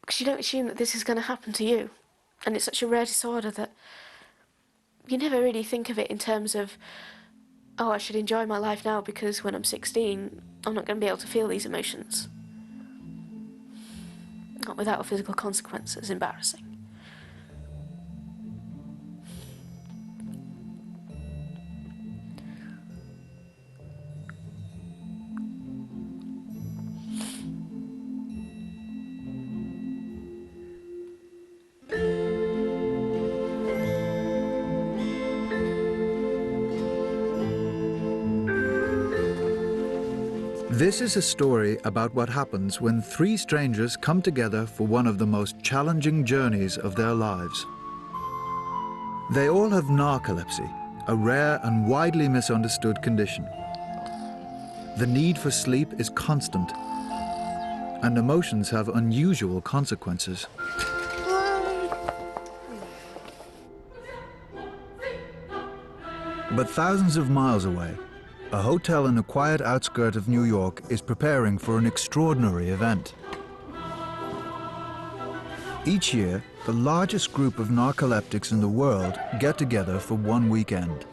Because you don't assume that this is going to happen to you. And it's such a rare disorder that you never really think of it in terms of, oh, I should enjoy my life now because when I'm 16, I'm not going to be able to feel these emotions. Not without physical consequences, embarrassing. This is a story about what happens when three strangers come together for one of the most challenging journeys of their lives. They all have narcolepsy, a rare and widely misunderstood condition. The need for sleep is constant, and emotions have unusual consequences. But thousands of miles away, a hotel in a quiet outskirt of New York is preparing for an extraordinary event. Each year, the largest group of narcoleptics in the world get together for one weekend.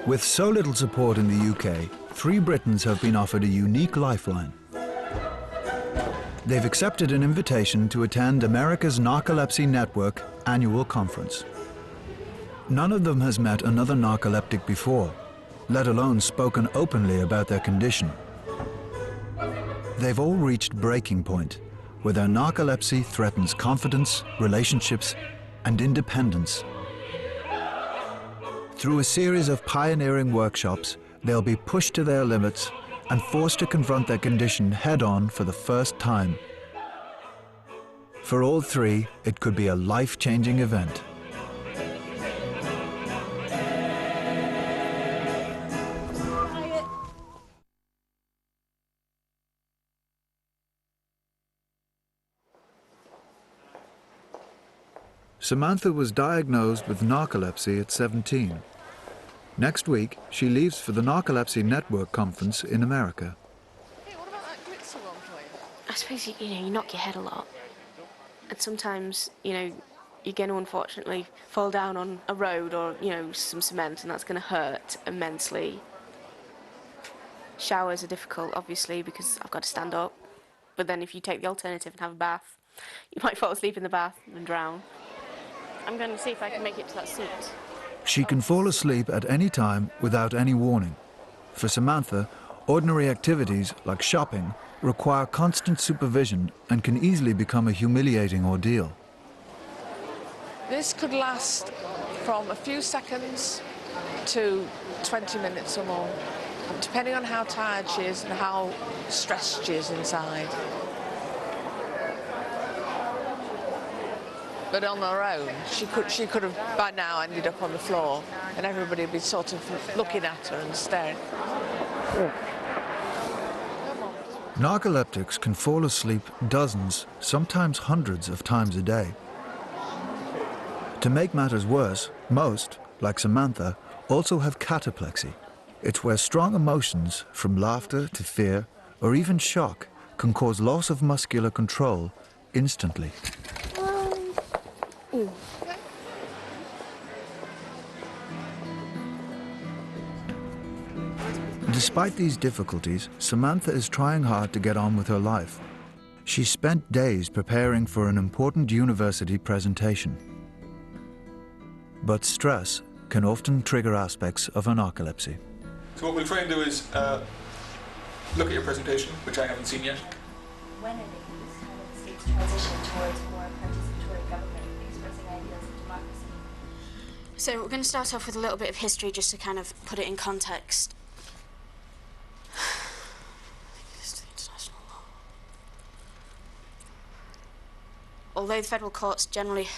With so little support in the UK, 3 Britons have been offered a unique lifeline. They've accepted an invitation to attend America's Narcolepsy Network annual conference. None of them has met another narcoleptic before, let alone spoken openly about their condition. They've all reached breaking point, where their narcolepsy threatens confidence, relationships, and independence. Through a series of pioneering workshops, they'll be pushed to their limits and forced to confront their condition head-on for the first time. For all 3, it could be a life-changing event. Samantha was diagnosed with narcolepsy at 17. Next week, she leaves for the Narcolepsy Network conference in America. Hey, what about that glitzy one for you? I suppose, you knock your head a lot. And sometimes, you're going to unfortunately fall down on a road or, some cement, and that's going to hurt immensely. Showers are difficult, obviously, because I've got to stand up. But then if you take the alternative and have a bath, you might fall asleep in the bath and drown. I'm going to see if I can make it to that seat. She can fall asleep at any time without any warning. For Samantha, ordinary activities like shopping require constant supervision and can easily become a humiliating ordeal. This could last from a few seconds to 20 minutes or more, depending on how tired she is and how stressed she is inside. But on her own, she could have by now ended up on the floor, and everybody would be sort of looking at her and staring. Narcoleptics can fall asleep dozens, sometimes hundreds of times a day. To make matters worse, most, like Samantha, also have cataplexy. It's where strong emotions, from laughter to fear, or even shock, can cause loss of muscular control instantly. Despite these difficulties, Samantha is trying hard to get on with her life. She spent days preparing for an important university presentation. But stress can often trigger aspects of a narcolepsy. So what we'll try and do is look at your presentation, which I haven't seen yet. When it is kind of the state's transition towards more participatory government expressing ideals of democracy. So we're going to start off with a little bit of history just to kind of put it in context. Although the federal courts generally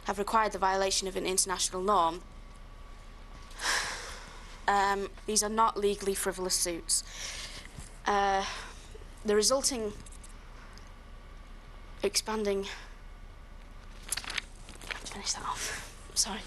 have required the violation of an international norm, these are not legally frivolous suits. The resulting expanding... Let's finish that off. Sorry.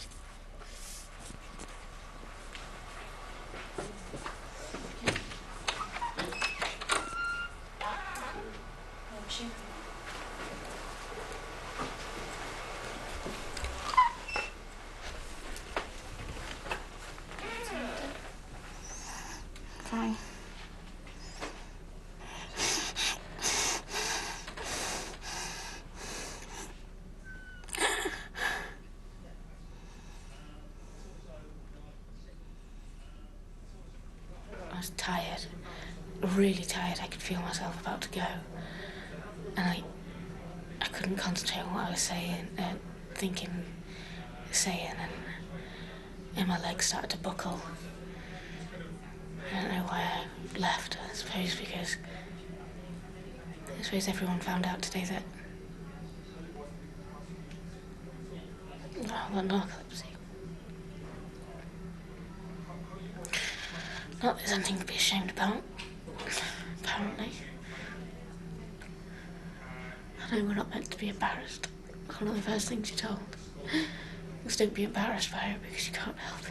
fine. I was tired, really tired. I could feel myself about to go. And I couldn't concentrate on what I was saying, and my legs started to buckle. I don't know why I left, I suppose because everyone found out today that I've got narcolepsy. Not that there's anything to be ashamed about, apparently. I know we're not meant to be embarrassed. One of the first things you're told is don't be embarrassed by it because you can't help it.